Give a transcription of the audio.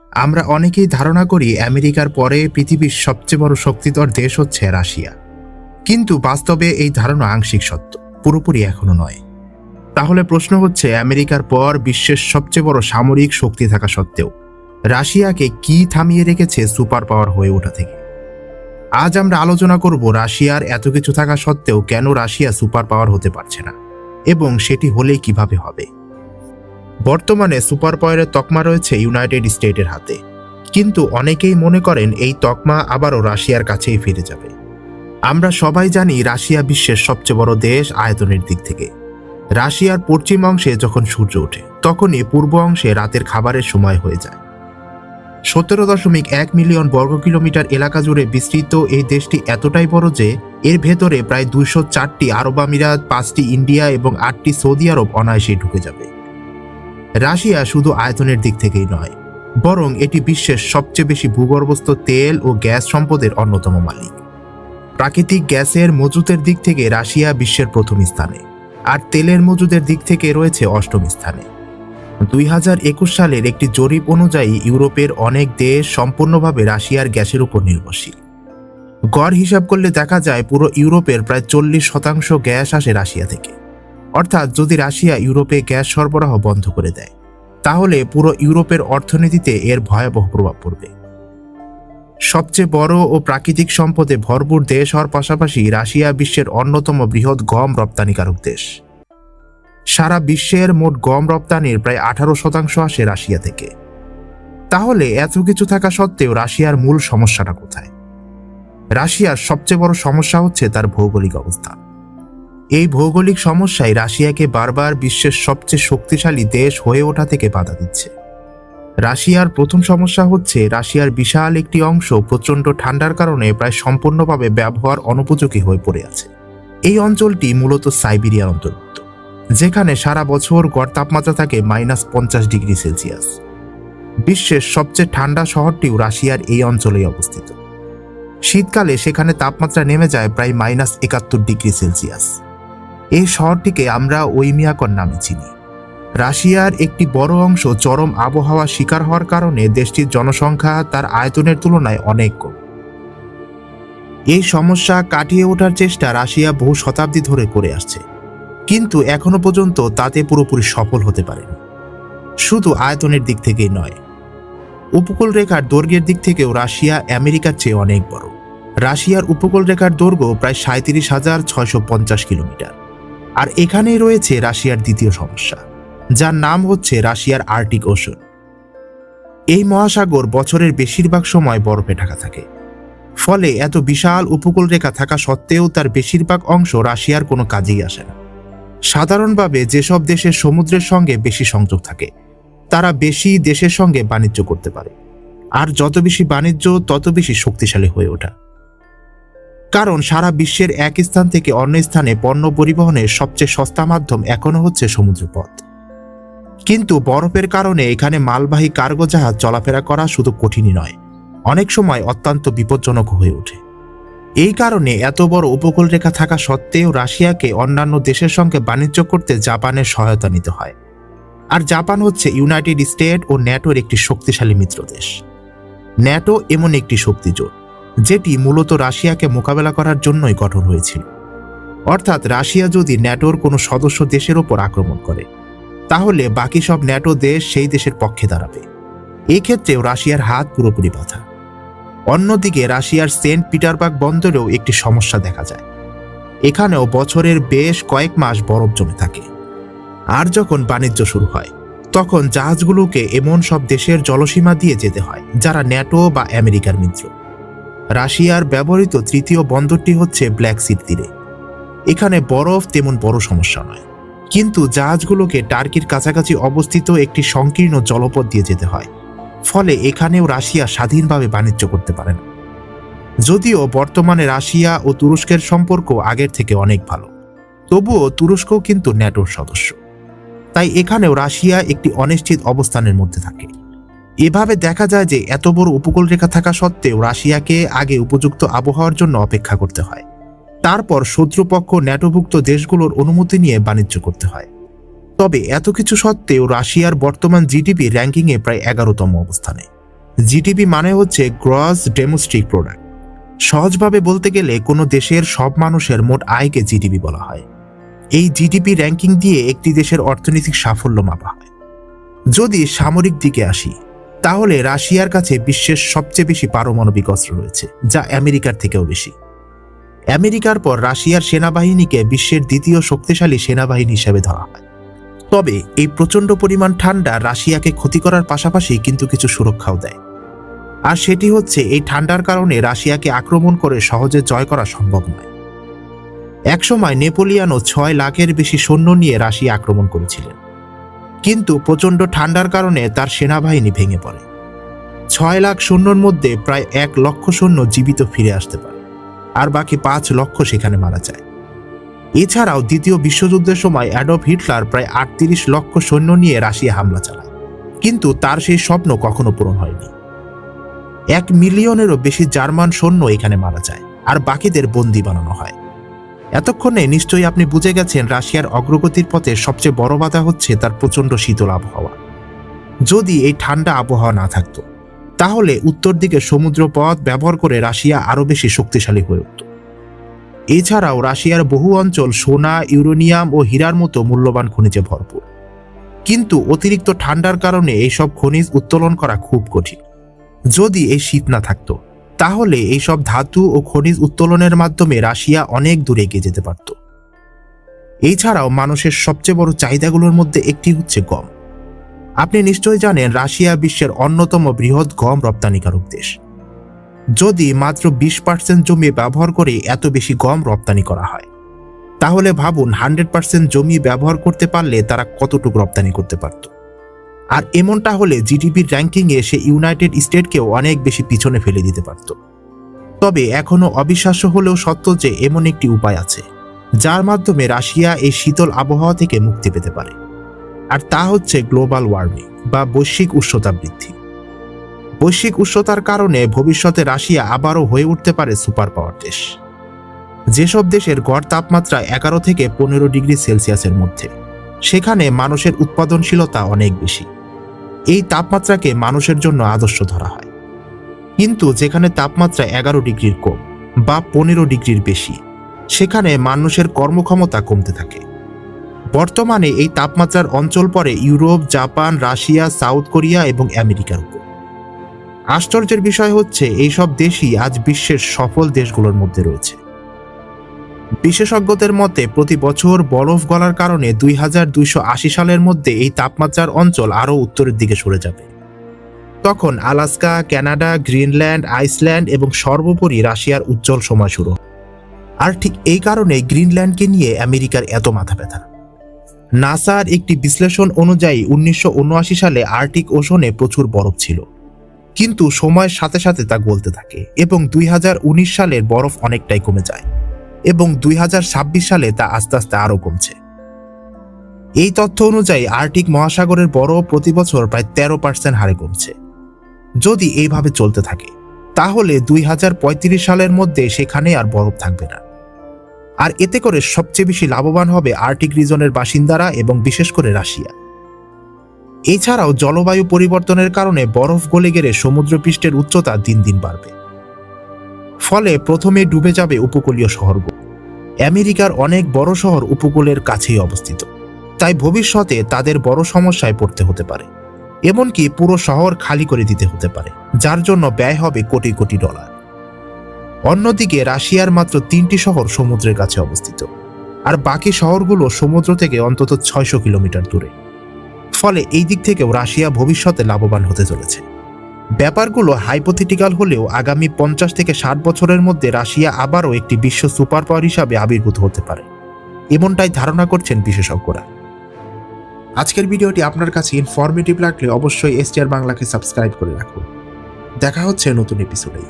আমরা অনেকেই ধারণা করি আমেরিকার পরে পৃথিবীর সবচেয়ে বড় শক্তিধর দেশ হচ্ছে রাশিয়া, কিন্তু বাস্তবে এই ধারণা আংশিক সত্য, পুরোপুরি এখনো নয়। তাহলে প্রশ্ন হচ্ছে, আমেরিকার পর বিশ্বের সবচেয়ে বড় সামরিক শক্তি থাকা সত্ত্বেও রাশিয়াকে কি থামিয়ে রেখেছে সুপার পাওয়ার হয়ে ওঠা থেকে? আজ আমরা আলোচনা করব রাশিয়ার এত কিছু থাকা সত্ত্বেও কেন রাশিয়া সুপার পাওয়ার হতে পারছে না, এবং সেটি হলেই কিভাবে হবে। বর্তমানে সুপার পাওয়ারের তকমা রয়েছে ইউনাইটেড স্টেটের হাতে, কিন্তু অনেকেই মনে করেন এই তকমা আবারও রাশিয়ার কাছেই ফিরে যাবে। আমরা সবাই জানি রাশিয়া বিশ্বের সবচেয়ে বড় দেশ আয়তনের দিক থেকে। রাশিয়ার পশ্চিম অংশে যখন সূর্য ওঠে তখনই পূর্ব অংশে রাতের খাবারের সময় হয়ে যায়। 17.1 মিলিয়ন বর্গ কিলোমিটার এলাকা জুড়ে বিস্তৃত এই দেশটি এতটাই বড় যে এর ভেতরে প্রায় 204টি আরব আমিরাত, 5টি ইন্ডিয়া এবং 8টি সৌদি আরব অনায়াসেই ঢুকে যাবে। রাশিয়া শুধু আয়তনের দিক থেকেই নয়, বরং এটি বিশ্বের সবচেয়ে বেশি ভূগর্ভস্থ তেল ও গ্যাস সম্পদের অন্যতম মালিক। প্রাকৃতিক গ্যাসের মজুতের দিক থেকে রাশিয়া বিশ্বের প্রথম স্থানে, আর তেলের মজুদের দিক থেকে রয়েছে অষ্টম স্থানে। 2021 সালের একটি জরিপ অনুযায়ী ইউরোপের অনেক দেশ সম্পূর্ণভাবে রাশিয়ার গ্যাসের উপর নির্ভরশীল। গড় হিসাব করলে দেখা যায় পুরো ইউরোপের প্রায় 40% গ্যাস আসে রাশিয়া থেকে। অর্থাৎ যদি রাশিয়া ইউরোপে গ্যাস সরবরাহ বন্ধ করে দেয়, তাহলে পুরো ইউরোপের অর্থনীতিতে এর ভয়াবহ প্রভাব পড়বে। সবচেয়ে বড় ও প্রাকৃতিক সম্পদে ভরপুর দেশ হওয়ার পাশাপাশি রাশিয়া বিশ্বের অন্যতম বৃহৎ গম রপ্তানিকারক দেশ। সারা বিশ্বের মোট গম রপ্তানির প্রায় 18% আসে রাশিয়া থেকে। তাহলে এত কিছু থাকা সত্ত্বেও রাশিয়ার মূল সমস্যাটা কোথায়? রাশিয়ার সবচেয়ে বড় সমস্যা হচ্ছে তার ভৌগোলিক অবস্থান। এই ভৌগোলিক সমস্যাই রাশিয়াকে বারবার বিশ্বের সবচেয়ে শক্তিশালী দেশ হয়ে ওঠা থেকে বাধা দিচ্ছে। রাশিয়ার প্রথম সমস্যা হচ্ছে রাশিয়ার বিশাল একটি অংশ প্রচণ্ড ঠান্ডার কারণে প্রায় সম্পূর্ণভাবে ব্যবহার অনুপযোগী হয়ে পড়ে আছে। এই অঞ্চলটি মূলত সাইবেরিয়ার অন্তর্ভুক্ত, যেখানে সারা বছর গড় তাপমাত্রা থাকে -50 ডিগ্রি সেলসিয়াস। বিশ্বের সবচেয়ে ঠান্ডা শহরটিও রাশিয়ার এই অঞ্চলেই অবস্থিত। শীতকালে সেখানে তাপমাত্রা নেমে যায় প্রায় -71 ডিগ্রি সেলসিয়াস। এই শহরটিকে আমরা ওইমিয়াকন নামে চিনি। রাশিয়ার একটি বড় অংশ চরম আবহাওয়া শিকার হওয়ার কারণে দেশটির জনসংখ্যা তার আয়তনের তুলনায় অনেক কম। এই সমস্যা কাটিয়ে ওঠার চেষ্টা রাশিয়া বহু শতাব্দী ধরে করে আসছে, কিন্তু এখনো পর্যন্ত তাতে পুরোপুরি সফল হতে পারেনি। শুধু আয়তনের দিক থেকেই নয়, উপকূল রেখার দৈর্ঘ্যের দিক থেকেও রাশিয়া আমেরিকার চেয়ে অনেক বড়। রাশিয়ার উপকূল রেখার দৈর্ঘ্য প্রায় 37,650 কিলোমিটার। আর এখানেই রয়েছে রাশিয়ার দ্বিতীয় সমস্যা, যার নাম হচ্ছে রাশিয়ার আর্কটিক ওশন। এই মহাসাগর বছরের বেশিরভাগ সময় বরফে ঢাকা থাকে। ফলে এত বিশাল উপকূল রেখা থাকা সত্ত্বেও তার বেশিরভাগ অংশ রাশিয়ার কোনো কাজেই আসে না। সাধারণভাবে যেসব দেশের সমুদ্রের সঙ্গে বেশি সংযোগ থাকে, তারা বেশি দেশের সঙ্গে বাণিজ্য করতে পারে, আর যত বেশি বাণিজ্য তত বেশি শক্তিশালী হয়ে ওঠা। কারণ সারা বিশ্বের এক স্থান থেকে অন্য স্থানে পণ্য পরিবহনের সবচেয়ে সস্তা মাধ্যম এখনো হচ্ছে সমুদ্রপথ। কিন্তু বরফের কারণে এখানে মালবাহী কার্গো জাহাজ চলাফেরা করা শুধু কঠিনই নয়, অনেক সময় অত্যন্ত বিপজ্জনক হয়ে ওঠে। এই কারণে এত বড় উপকূল রেখা থাকা সত্ত্বেও রাশিয়াকে অন্যান্য দেশের সঙ্গে বাণিজ্য করতে জাপানের সহায়তা নিতে হয়। আর জাপান হচ্ছে ইউনাইটেড স্টেট ও ন্যাটোর একটি শক্তিশালী মিত্র দেশ। ন্যাটো এমন একটি শক্তি জোট যেটি মূলত রাশিয়াকে মোকাবেলা করার জন্যই গঠন হয়েছিল। অর্থাৎ রাশিয়া যদি ন্যাটোর কোনো সদস্য দেশের ওপর আক্রমণ করে, তাহলে বাকি সব ন্যাটো দেশ সেই দেশের পক্ষে দাঁড়াবে। এই ক্ষেত্রেও রাশিয়ার হাত পুরোপুরি বাঁধা। অন্যদিকে রাশিয়ার সেন্ট পিটারবার্গ বন্দরেও একটি সমস্যা দেখা যায়। এখানেও বছরের বেশ কয়েক মাস বরফ জমে থাকে। আর যখন বাণিজ্য শুরু হয়, তখন জাহাজগুলোকে এমন সব দেশের জলসীমা দিয়ে যেতে হয় যারা ন্যাটো বা আমেরিকার মিত্র। রাশিয়ার ব্যবহৃত তৃতীয় বন্দরটি হচ্ছে ব্ল্যাক সির তীরে। এখানে বরফ তেমন বড় সমস্যা নয়, কিন্তু জাহাজগুলোকে টার্কির কাছাকাছি অবস্থিত একটি সংকীর্ণ জলপথ দিয়ে যেতে হয়। ফলে এখানেও রাশিয়া স্বাধীনভাবে বাণিজ্য করতে পারে না। যদিও বর্তমানে রাশিয়া ও তুরস্কের সম্পর্ক আগের থেকে অনেক ভালো, তবুও তুরস্কও কিন্তু ন্যাটোর সদস্য। তাই এখানেও রাশিয়া একটি অনিশ্চিত অবস্থানের মধ্যে থাকে। এভাবে দেখা যায় যে এত বড় উপকূল রেখা থাকা সত্ত্বেও রাশিয়াকে আগে উপযুক্ত আবহাওয়ার জন্য অপেক্ষা করতে হয়, তারপর শত্রুপক্ষ ন্যাটোভুক্ত দেশগুলোর অনুমতি নিয়ে বাণিজ্য করতে হয়। তবে এত কিছু সত্ত্বেও রাশিয়ার বর্তমান জিডিপি র্যাঙ্কিংয়ে প্রায় 11তম অবস্থানে। জিডিপি মানে হচ্ছে গ্রস ডোমেস্টিক প্রোডাক্ট। সহজভাবে বলতে গেলে কোনো দেশের সব মানুষের মোট আয়কে জিডিপি বলা হয়। এই জিডিপি র্যাঙ্কিং দিয়ে একটি দেশের অর্থনৈতিক সাফল্য মাপা হয়। যদি সামরিক দিকে আসি, তাহলে রাশিয়ার কাছে বিশ্বের সবচেয়ে বেশি পারমাণবিক অস্ত্র রয়েছে, যা আমেরিকার থেকেও বেশি। আমেরিকার পর রাশিয়ার সেনাবাহিনীকে বিশ্বের দ্বিতীয় শক্তিশালী সেনাবাহিনী হিসেবে ধরা হয়। তবে এই প্রচণ্ড পরিমাণ ঠান্ডা রাশিয়াকে ক্ষতি করার পাশাপাশি কিন্তু কিছু সুরক্ষাও দেয়। আর সেটি হচ্ছে এই ঠান্ডার কারণে রাশিয়াকে আক্রমণ করে সহজে জয় করা সম্ভব নয়। একসময় নেপোলিয়ানও 6 লাখের বেশি সৈন্য নিয়ে রাশিয়া আক্রমণ করেছিলেন, কিন্তু প্রচণ্ড ঠান্ডার কারণে তার সেনাবাহিনী ভেঙে পড়ে। 6 লাখ সৈন্যর মধ্যে প্রায় 1 লক্ষ সৈন্য জীবিত ফিরে আসতে পারে, আর বাকি 5 লক্ষ সেখানে মারা যায়। এছাড়াও দ্বিতীয় বিশ্বযুদ্ধের সময় অ্যাডলফ হিটলার প্রায় 38 লক্ষ সৈন্য নিয়ে রাশিয়া হামলা চালায়, কিন্তু তার সেই স্বপ্ন কখনো পূরণ হয়নি। 1 মিলিয়নেরও বেশি জার্মান সৈন্য এখানে মারা যায়, আর বাকিদের বন্দী বানানো হয়। এতক্ষণে নিশ্চয়ই আপনি বুঝে গেছেন রাশিয়ার অগ্রগতির পথে সবচেয়ে বড় বাধা হচ্ছে তার প্রচণ্ড শীতল আবহাওয়া। যদি এই ঠান্ডা আবহাওয়া না থাকতো, তাহলে উত্তর দিকে সমুদ্র পথ ব্যবহার করে রাশিয়া আরও বেশি শক্তিশালী হয়ে উঠত। এছাড়াও রাশিয়ার বহু অঞ্চল সোনা, ইউরেনিয়াম ও হীরার মতো মূল্যবান খনিজে ভরপুর, কিন্তু অতিরিক্ত ঠান্ডার কারণে এইসব খনিজ উত্তোলন করা খুব কঠিন। যদি এই শীত না থাকতো, তাহলে এইসব ধাতু ও খনিজ উত্তোলনের মাধ্যমে রাশিয়া অনেক দূরে এগিয়ে যেতে পারত। এছাড়াও মানুষের সবচেয়ে বড় চাহিদাগুলোর মধ্যে একটি হচ্ছে গম। আপনি নিশ্চয়ই জানেন রাশিয়া বিশ্বের অন্যতম বৃহৎ গম রপ্তানিকারক দেশ। যদি মাত্র 20% জমি ব্যবহার করে এত বেশি গম রপ্তানি করা হয়, তাহলে ভাবুন 100% জমি ব্যবহার করতে পারলে তারা কতটুকু রপ্তানি করতে পারত। আর এমনটা হলে জিডিপির র্যাঙ্কিংয়ে সে ইউনাইটেড স্টেটকেও অনেক বেশি পিছনে ফেলে দিতে পারত। তবে এখনও অবিশ্বাস্য হলেও সত্য যে এমন একটি উপায় আছে, যার মাধ্যমে রাশিয়া এই শীতল আবহাওয়া থেকে মুক্তি পেতে পারে। আর তা হচ্ছে গ্লোবাল ওয়ার্মিং বা বৈশ্বিক উষ্ণতা বৃদ্ধি। বৈশ্বিক উষ্ণতার কারণে ভবিষ্যতে রাশিয়া আবারও হয়ে উঠতে পারে সুপার পাওয়ার দেশ। যেসব দেশের গড় তাপমাত্রা 11 থেকে 15 ডিগ্রি সেলসিয়াসের মধ্যে, সেখানে মানুষের উৎপাদনশীলতা অনেক বেশি। এই তাপমাত্রাকে মানুষের জন্য আদর্শ ধরা হয়। কিন্তু যেখানে তাপমাত্রা 11 ডিগ্রির কম বা 15 ডিগ্রির বেশি, সেখানে মানুষের কর্মক্ষমতা কমতে থাকে। বর্তমানে এই তাপমাত্রার অঞ্চল পড়ে Europe, Japan, Russia, south Korea এবং আমেরিকার উপর। আশ্চর্যের বিষয় হচ্ছে এইসব দেশই আজ বিশ্বের সফল দেশগুলোর মধ্যে রয়েছে। বিশেষজ্ঞদের মতে প্রতি বছর বরফ গলার কারণে 2280 সালের মধ্যে এই তাপমাত্রার অঞ্চল আরও উত্তরের দিকে সরে যাবে। তখন আলাস্কা, কানাডা, গ্রিনল্যান্ড, আইসল্যান্ড এবং সর্বোপরি রাশিয়ার উজ্জ্বল সময় শুরু। আর ঠিক এই কারণে গ্রিনল্যান্ডকে নিয়ে আমেরিকার এত মাথা ব্যথা। নাসার একটি বিশ্লেষণ অনুযায়ী 1979 সালে আর্কটিক ওশনে প্রচুর বরফ ছিল, কিন্তু সময়ের সাথে সাথে তা গলতে থাকে এবং 2019 সালের বরফ অনেকটাই কমে যায় এবং 2026 সালে তা আস্তে আস্তে আরও কমছে। এই তথ্য অনুযায়ী আর্কটিক মহাসাগরের বরফ প্রতি বছর প্রায় 13% হারে কমছে। যদি এইভাবে চলতে থাকে, তাহলে 2035 সালের মধ্যে সেখানে আর বরফ থাকবে না। আর এতে করে সবচেয়ে বেশি লাভবান হবে আর্কটিক রিজনের বাসিন্দারা এবং বিশেষ করে রাশিয়া। এছাড়াও জলবায়ু পরিবর্তনের কারণে বরফ গলে গেলে সমুদ্রপৃষ্ঠের উচ্চতা দিন দিন বাড়বে, ফলে প্রথমে ডুবে যাবে উপকূলীয় শহরগুলো। আমেরিকার অনেক বড় শহর উপকূলের কাছেই অবস্থিত, তাই ভবিষ্যতে তাদের বড় সমস্যায় পড়তে হতে পারে। এমনকি পুরো শহর খালি করে দিতে হতে পারে, যার জন্য ব্যয় হবে কোটি কোটি ডলার। অন্যদিকে রাশিয়ার মাত্র 3টি শহর সমুদ্রের কাছে অবস্থিত, আর বাকি শহরগুলো সমুদ্র থেকে অন্তত 600 কিলোমিটার দূরে। ফলে এই দিক থেকেও রাশিয়া ভবিষ্যতে লাভবান হতে চলেছে। ব্যাপারগুলো হাইপোথেটিক্যাল হলেও আগামী 50 থেকে 60 বছরের মধ্যে রাশিয়া আবারও একটি বিশ্ব সুপার পাওয়ার হিসাবে আবির্ভূত হতে পারে, এমনটাই ধারণা করছেন বিশেষজ্ঞরা। আজকের ভিডিওটি আপনার কাছে ইনফরমেটিভ লাগলে অবশ্যই এসটিআর বাংলাকে সাবস্ক্রাইব করে রাখুন। দেখা হচ্ছে নতুন এপিসোডে।